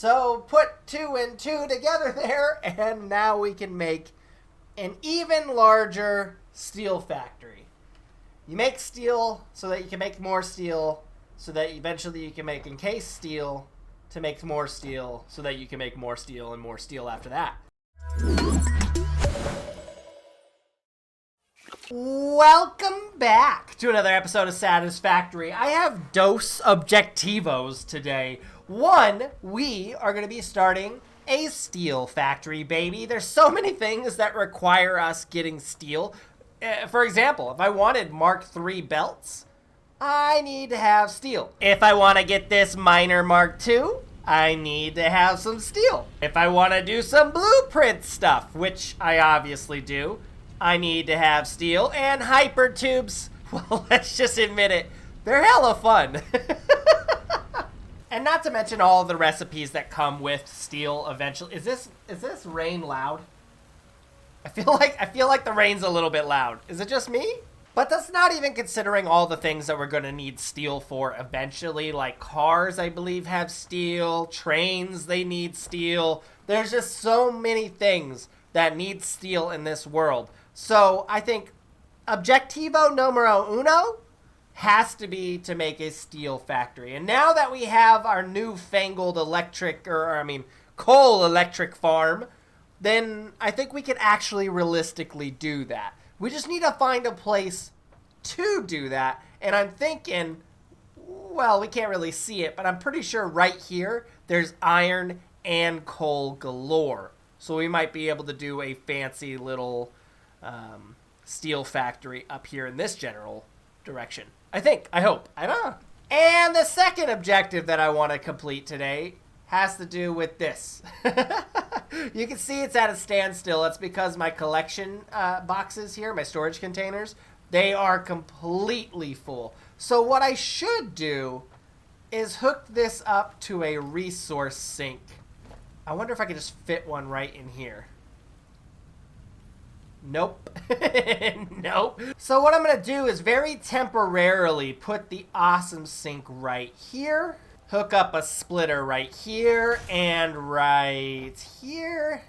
So put 2 and 2 together there, and now we can make an even larger steel factory. You make steel so that you can make more steel, so that eventually you can make encased steel to make more steel, so that you can make more steel and more steel after that. Welcome back to another episode of Satisfactory. I have dos objectivos today. One, we are going to be starting a steel factory, baby. There's so many things that require us getting steel. For example, if I wanted Mark III belts, I need to have steel. If I want to get this miner Mark II, I need to have some steel. If I want to do some blueprint stuff, which I obviously do, I need to have steel. And hyper tubes, well, let's just admit it, they're hella fun. And not to mention all the recipes that come with steel eventually. Is this rain loud? I feel like the rain's a little bit loud. Is it just me? But that's not even considering all the things that we're going to need steel for eventually. Like cars, I believe, have steel. Trains, they need steel. There's just so many things that need steel in this world. So I think objectivo numero uno has to be to make a steel factory. And now that we have our newfangled coal electric farm, then I think we can actually realistically do that. We just need to find a place to do that. And I'm thinking, well, we can't really see it, but I'm pretty sure right here, there's iron and coal galore. So we might be able to do a fancy little steel factory up here in this general direction. I hope. I don't know. And the second objective that I want to complete today has to do with this. You can see it's at a standstill. It's because my collection boxes here, my storage containers, they are completely full. So what I should do is hook this up to a resource sink. I wonder if I could just fit one right in here. Nope. Nope. So what I'm going to do is very temporarily put the awesome sink right here. Hook up a splitter right here and right here.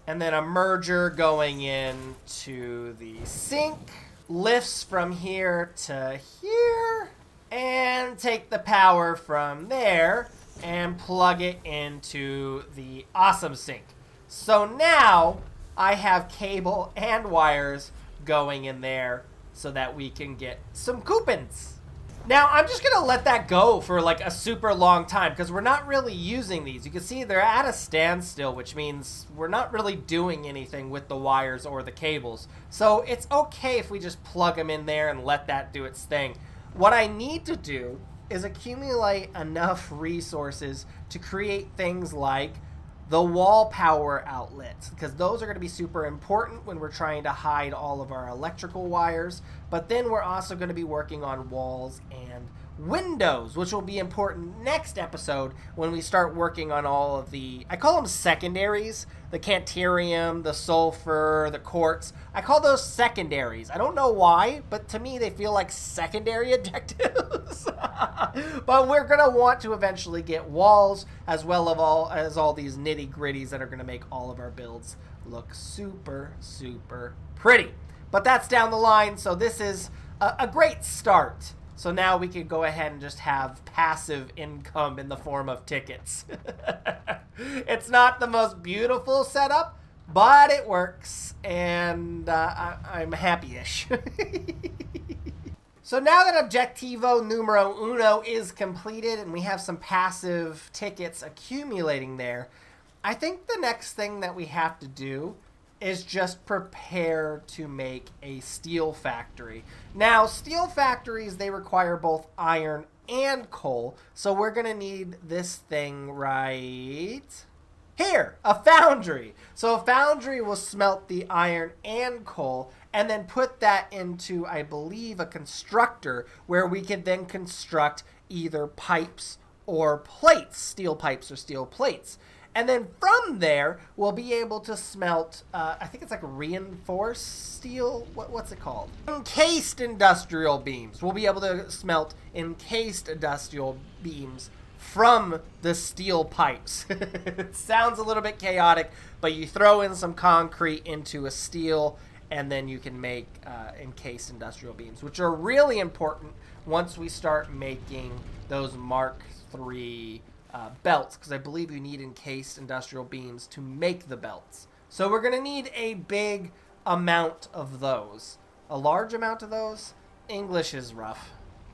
And then a merger going into the sink. Lifts from here to here. And take the power from there and plug it into the awesome sink. So now I have cable and wires going in there so that we can get some coupons. Now, I'm just going to let that go for like a super long time because we're not really using these. You can see they're at a standstill, which means we're not really doing anything with the wires or the cables. So it's okay if we just plug them in there and let that do its thing. What I need to do is accumulate enough resources to create things like the wall power outlets, because those are going to be super important when we're trying to hide all of our electrical wires. But then we're also going to be working on walls and windows, which will be important next episode when we start working on all of the, I call them secondaries, the cantarium, the sulfur, the quartz. I call those secondaries. I don't know why, but to me they feel like secondary objectives. But we're going to want to eventually get walls as well as all these nitty gritties that are going to make all of our builds look super, super pretty. But that's down the line, so this is a great start. So now we can go ahead and just have passive income in the form of tickets. It's not the most beautiful setup, but it works, and I'm happy-ish. So now that objectivo numero uno is completed and we have some passive tickets accumulating there, I think the next thing that we have to do is just prepare to make a steel factory. Now, steel factories, they require both iron and coal, so we're going to need this thing right here, a foundry. So a foundry will smelt the iron and coal and then put that into, I believe, a constructor where we could then construct either pipes or plates, steel pipes or steel plates. And then from there, we'll be able to smelt, I think it's like reinforced steel. What's it called? Encased industrial beams. We'll be able to smelt encased industrial beams from the steel pipes. It sounds a little bit chaotic, but you throw in some concrete into a steel, and then you can make encased industrial beams, which are really important once we start making those Mark III belts, because I believe you need encased industrial beams to make the belts. So we're going to need a big amount of those. A large amount of those? English is rough.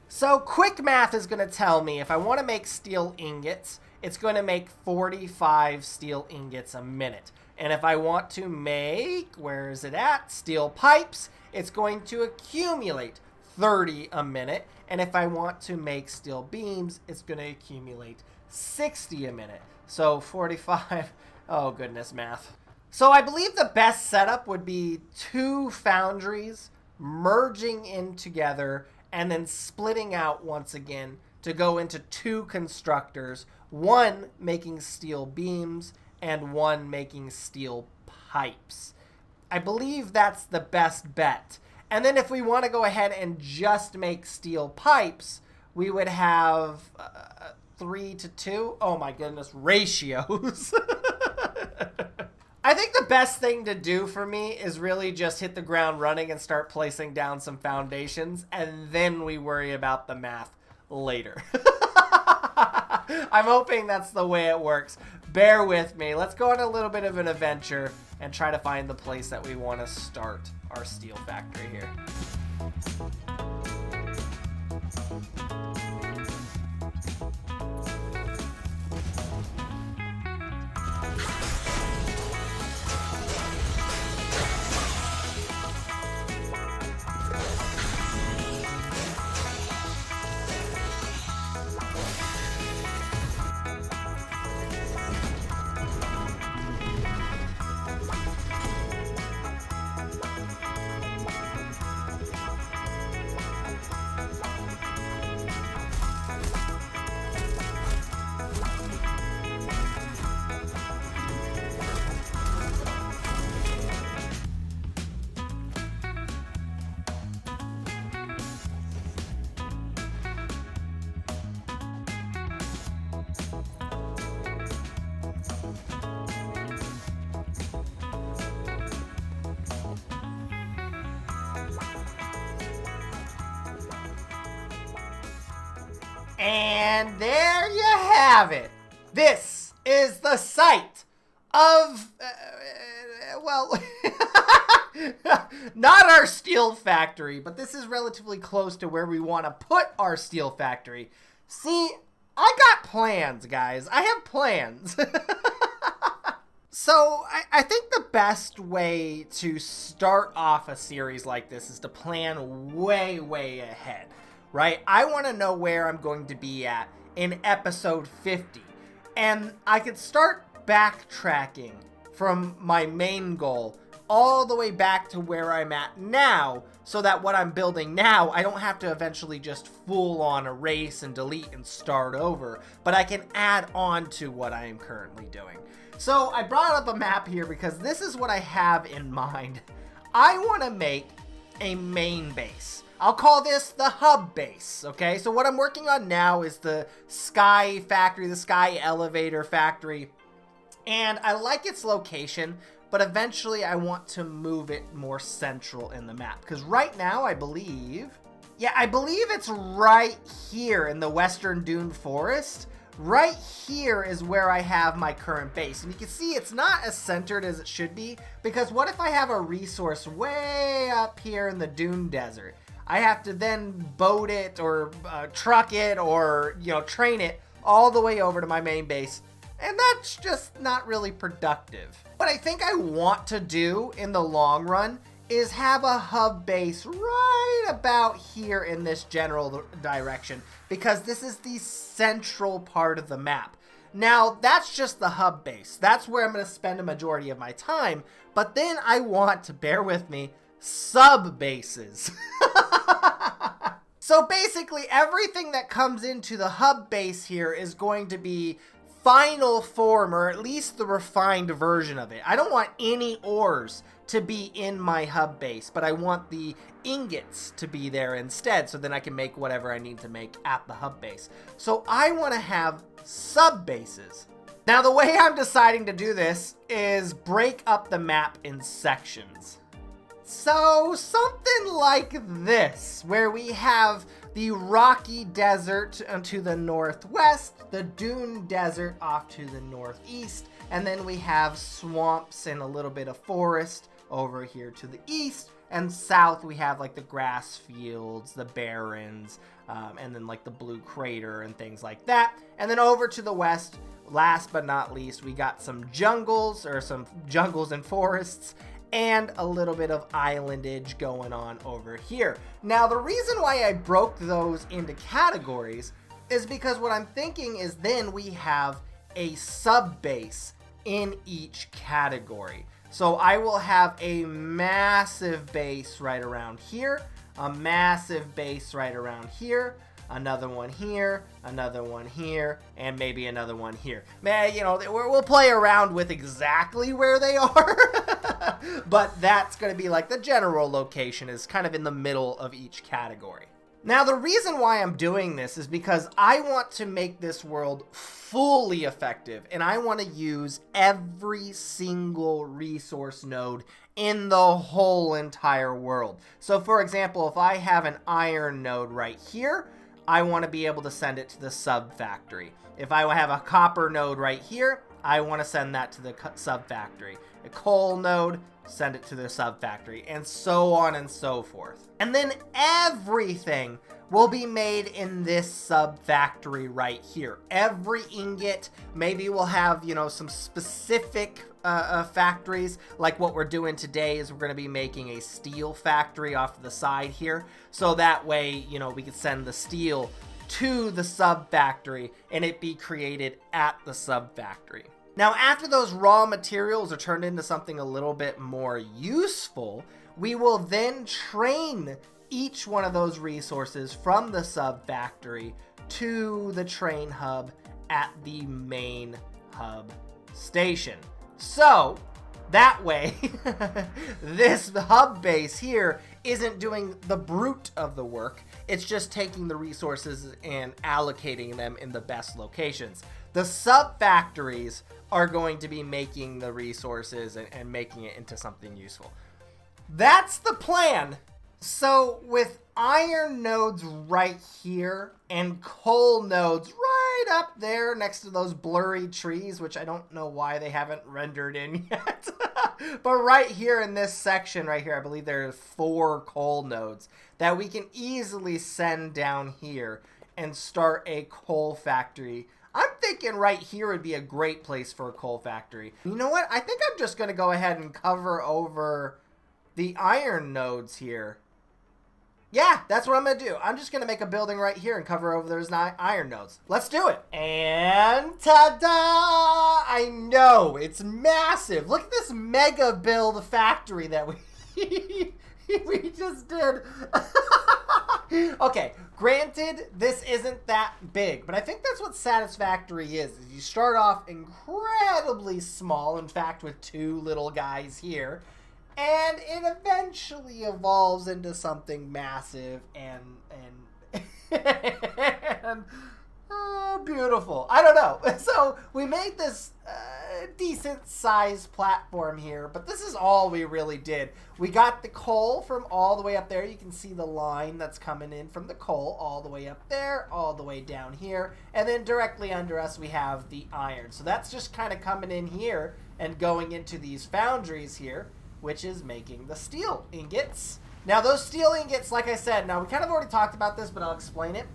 So quick math is going to tell me if I want to make steel ingots, it's going to make 45 steel ingots a minute. And if I want to make, where is it at? Steel pipes, it's going to accumulate 30 a minute. And if I want to make steel beams, it's going to accumulate 60 a minute. So 45, oh goodness, math. So I believe the best setup would be 2 foundries merging in together and then splitting out once again to go into 2 constructors, one making steel beams and one making steel pipes. I believe that's the best bet. And then if we want to go ahead and just make steel pipes, we would have 3 to 2. Oh my goodness, ratios. I think the best thing to do for me is really just hit the ground running and start placing down some foundations, and then we worry about the math later. I'm hoping that's the way it works. Bear with me. Let's go on a little bit of an adventure and try to find the place that we want to start our steel factory here. And there you have it. This is the site of, well, not our steel factory, but this is relatively close to where we want to put our steel factory. See, I got plans, guys. I have plans. So I think the best way to start off a series like this is to plan way, way ahead. Right? I want to know where I'm going to be at in episode 50. And I could start backtracking from my main goal all the way back to where I'm at now, so that what I'm building now, I don't have to eventually just full on erase and delete and start over, but I can add on to what I am currently doing. So I brought up a map here because this is what I have in mind. I want to make a main base. I'll call this the hub base, okay? So what I'm working on now is the sky factory, the sky elevator factory. And I like its location, but eventually I want to move it more central in the map. Because right now, I believe it's right here in the Western Dune Forest. Right here is where I have my current base. And you can see it's not as centered as it should be, because what if I have a resource way up here in the Dune Desert? I have to then boat it or truck it or, train it all the way over to my main base. And that's just not really productive. What I think I want to do in the long run is have a hub base right about here in this general direction, because this is the central part of the map. Now, that's just the hub base. That's where I'm going to spend a majority of my time. But then I want to, bear with me, sub bases. So basically everything that comes into the hub base here is going to be final form, or at least the refined version of it. I don't want any ores to be in my hub base, but I want the ingots to be there instead, so then I can make whatever I need to make at the hub base. So I want to have sub bases. Now the way I'm deciding to do this is break up the map in sections. So something like this, where we have the rocky desert to the northwest, the dune desert off to the northeast, and then we have swamps and a little bit of forest over here to the east, and south we have like the grass fields, the barrens, and then like the blue crater and things like that. And then over to the west, last but not least, we got some jungles and forests, and a little bit of islandage going on over here. Now, the reason why I broke those into categories is because what I'm thinking is then we have a sub base in each category. So I will have a massive base right around here, a massive base right around here, another one here, another one here, and maybe another one here. Man, you know, we'll play around with exactly where they are, but that's going to be like the general location is kind of in the middle of each category. Now, the reason why I'm doing this is because I want to make this world fully effective, and I want to use every single resource node in the whole entire world. So, for example, if I have an iron node right here, I want to be able to send it to the sub factory. If I have a copper node right here, I want to send that to the sub factory. A coal node, send it to the sub factory, and so on and so forth. And then everything will be made in this sub factory right here. Every ingot, maybe we'll have, you know, some specific factories, like what we're doing today is we're going to be making a steel factory off to the side here. So that way, you know, we could send the steel to the sub factory and it be created at the sub factory. Now, after those raw materials are turned into something a little bit more useful, we will then train each one of those resources from the sub factory to the train hub at the main hub station. So that way, this hub base here isn't doing the brute of the work. It's just taking the resources and allocating them in the best locations. The sub factories are going to be making the resources and making it into something useful. That's the plan. So with iron nodes right here and coal nodes right up there next to those blurry trees, which I don't know why they haven't rendered in yet. But right here in this section right here, I believe there's 4 coal nodes that we can easily send down here and start a coal factory. I'm thinking right here would be a great place for a coal factory. You know what? I think I'm just going to go ahead and cover over the iron nodes here. Yeah, that's what I'm going to do. I'm just going to make a building right here and cover over those iron nodes. Let's do it. And ta-da! I know, it's massive. Look at this mega build factory that we just did. Okay, granted, this isn't that big, but I think that's what Satisfactory is you start off incredibly small, in fact, with 2 little guys here, and it eventually evolves into something massive and beautiful. I don't know. So we made this decent sized platform here, but this is all we really did. We got the coal from all the way up there. You can see the line that's coming in from the coal all the way up there, all the way down here, and then directly under us we have the iron. So that's just kind of coming in here and going into these foundries here, which is making the steel ingots. Now those steel ingots, like I said, now we kind of already talked about this, but I'll explain it.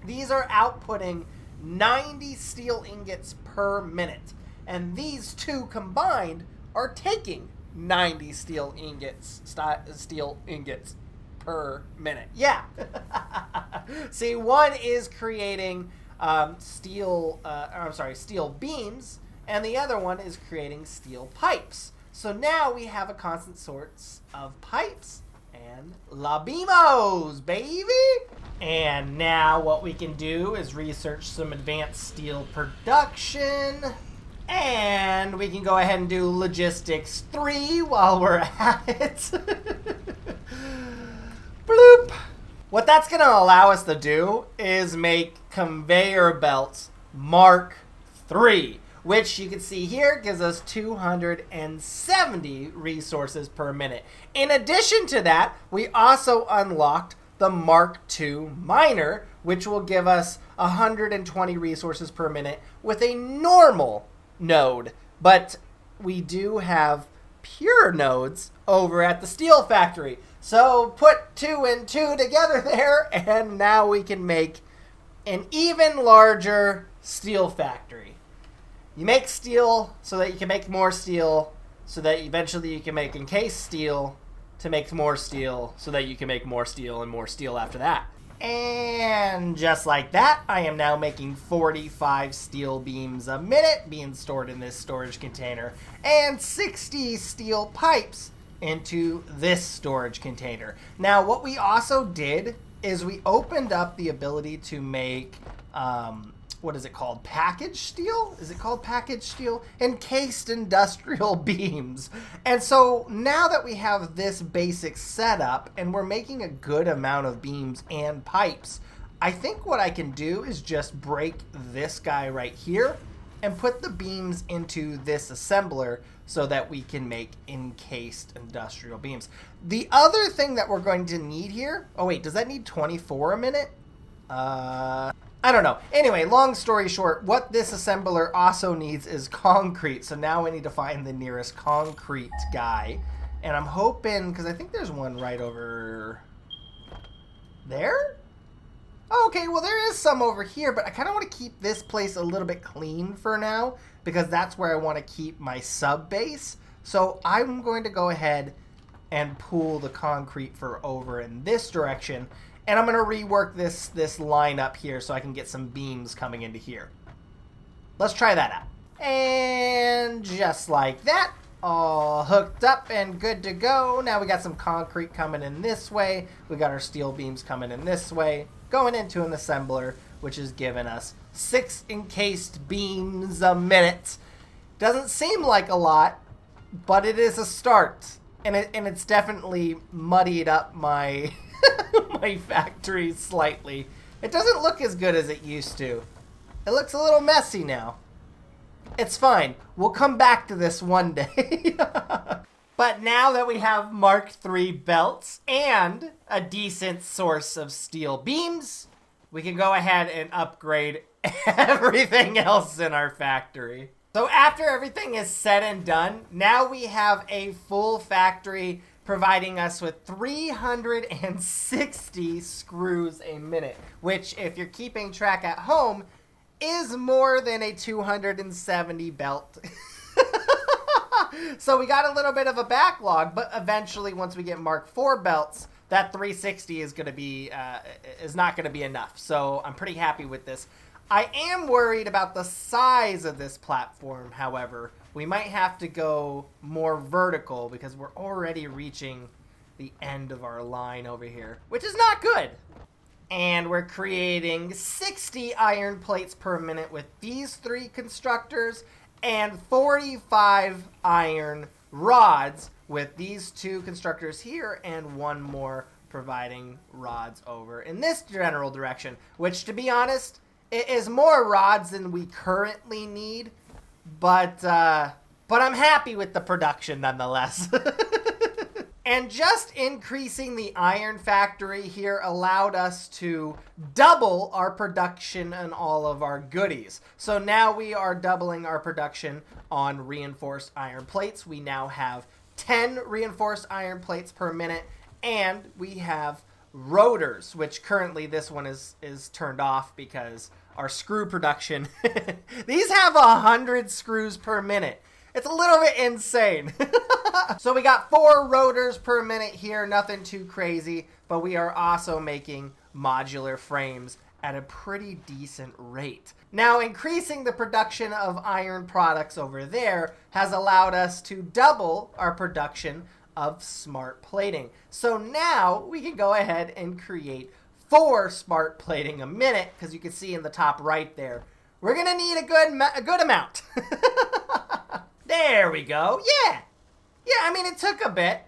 These are outputting 90 steel ingots per minute. And these 2 combined are taking 90 steel ingots per minute. Yeah. See, one is creating steel beams, and the other one is creating steel pipes. So now we have a constant source of pipes and labimos, baby! And now what we can do is research some advanced steel production. And we can go ahead and do logistics 3 while we're at it. Bloop. What that's going to allow us to do is make conveyor belts Mark III, which you can see here gives us 270 resources per minute. In addition to that, we also unlocked the Mark II miner, which will give us 120 resources per minute with a normal node. But we do have pure nodes over at the steel factory. So put 2 and 2 together there, and now we can make an even larger steel factory. You make steel so that you can make more steel, so that eventually you can make encased steel to make more steel, so that you can make more steel and more steel after that. And just like that, I am now making 45 steel beams a minute being stored in this storage container, and 60 steel pipes into this storage container. Now, what we also did is we opened up the ability to make, what is it called? Package steel? Is it called package steel? Encased industrial beams. And so now that we have this basic setup and we're making a good amount of beams and pipes, I think what I can do is just break this guy right here and put the beams into this assembler so that we can make encased industrial beams. The other thing that we're going to need here, oh wait, does that need 24 a minute? I don't know. Anyway, long story short, what this assembler also needs is concrete. So now we need to find the nearest concrete guy. And I'm hoping, because I think there's one right over there? Oh, okay, well there is some over here, but I kind of want to keep this place a little bit clean for now, because that's where I want to keep my sub base. So I'm going to go ahead and pull the concrete for over in this direction. And I'm going to rework this line up here so I can get some beams coming into here. Let's try that out. And just like that, all hooked up and good to go. Now we got some concrete coming in this way. We got our steel beams coming in this way, going into an assembler, which is giving us 6 encased beams a minute. Doesn't seem like a lot, but it is a start. And it's definitely muddied up my... my factory slightly. It doesn't look as good as it used to. It looks a little messy now. It's fine. We'll come back to this one day. But now that we have Mark III belts and a decent source of steel beams, we can go ahead and upgrade everything else in our factory. So after everything is said and done, now we have a full factory providing us with 360 screws a minute, which, if you're keeping track at home, is more than a 270 belt. So we got a little bit of a backlog, but eventually, once we get Mark IV belts, that 360 is not going to be enough. So I'm pretty happy with this. I am worried about the size of this platform, however. We might have to go more vertical because we're already reaching the end of our line over here, which is not good. And we're creating 60 iron plates per minute with these 3 constructors and 45 iron rods with these 2 constructors here and 1 more providing rods over in this general direction, which, to be honest, it is more rods than we currently need. But I'm happy with the production nonetheless. And just increasing the iron factory here allowed us to double our production on all of our goodies. So now we are doubling our production on reinforced iron plates. We now have 10 reinforced iron plates per minute, and we have rotors, which currently this one is turned off because our screw production, these have 100 screws per minute. It's a little bit insane. So we got 4 rotors per minute here, nothing too crazy, but we are also making modular frames at a pretty decent rate. Now, increasing the production of iron products over there has allowed us to double our production of smart plating. So now we can go ahead and create 4 smart plating a minute, because you can see in the top right there, we're going to need a good amount. There we go. Yeah. Yeah, I mean, it took a bit,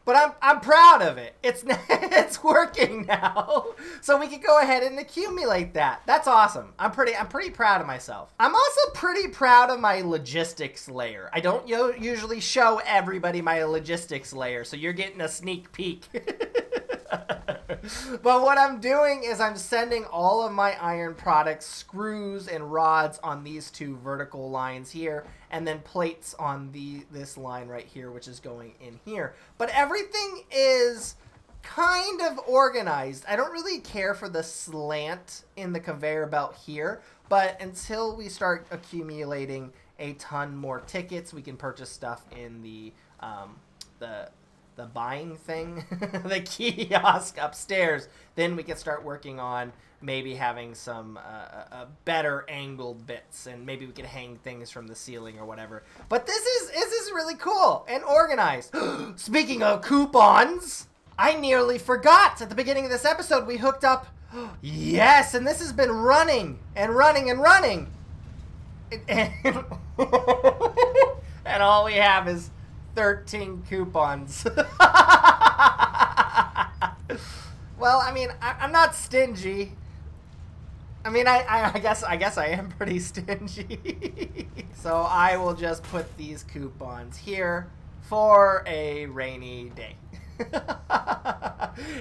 but I'm proud of it. It's working now. So we can go ahead and accumulate that. That's awesome. I'm pretty proud of myself. I'm also pretty proud of my logistics layer. I don't usually show everybody my logistics layer, so you're getting a sneak peek. But what I'm doing is I'm sending all of my iron products, screws and rods on these 2 vertical lines here, and then plates on this line right here, which is going in here. But everything is kind of organized. I don't really care for the slant in the conveyor belt here, but until we start accumulating a ton more tickets, we can purchase stuff in the buying thing, the kiosk upstairs. Then we can start working on maybe having some better angled bits, and maybe we can hang things from the ceiling or whatever. But this is really cool and organized. Speaking of coupons, I nearly forgot. At the beginning of this episode, we hooked up. Yes, and this has been running and running and running. And all we have is 13 coupons. Well, I mean, I'm not stingy. I mean, I guess I am pretty stingy. So I will just put these coupons here for a rainy day.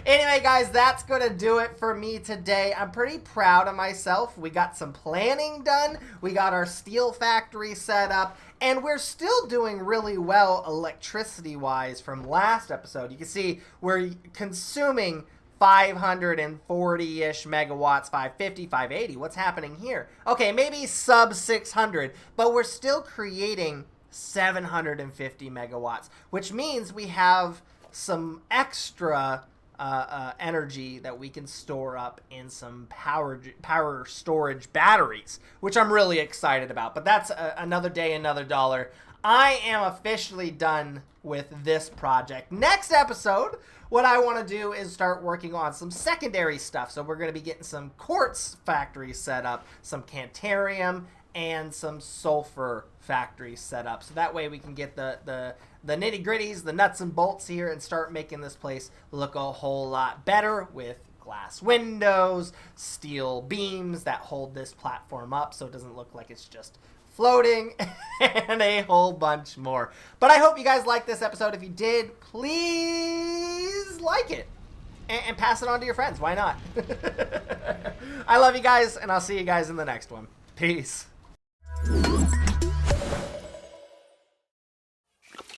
Anyway, guys, that's going to do it for me today. I'm pretty proud of myself. We got some planning done. We got our steel factory set up. And we're still doing really well electricity-wise from last episode. You can see we're consuming 540-ish megawatts, 550, 580. What's happening here? Okay, maybe sub 600, but we're still creating 750 megawatts, which means we have some extra energy that we can store up in some power storage batteries, which I'm really excited about. But that's another day, another dollar. I am officially done with this project. Next episode, what I want to do is start working on some secondary stuff. So we're going to be getting some quartz factories set up, some cantarium, and some sulfur factories set up. So that way we can get the nitty-gritties, the nuts and bolts here, and start making this place look a whole lot better with glass windows, steel beams that hold this platform up so it doesn't look like it's just floating, and a whole bunch more. But I hope you guys liked this episode. If you did, please like it and pass it on to your friends. Why not? I love you guys, and I'll see you guys in the next one. Peace.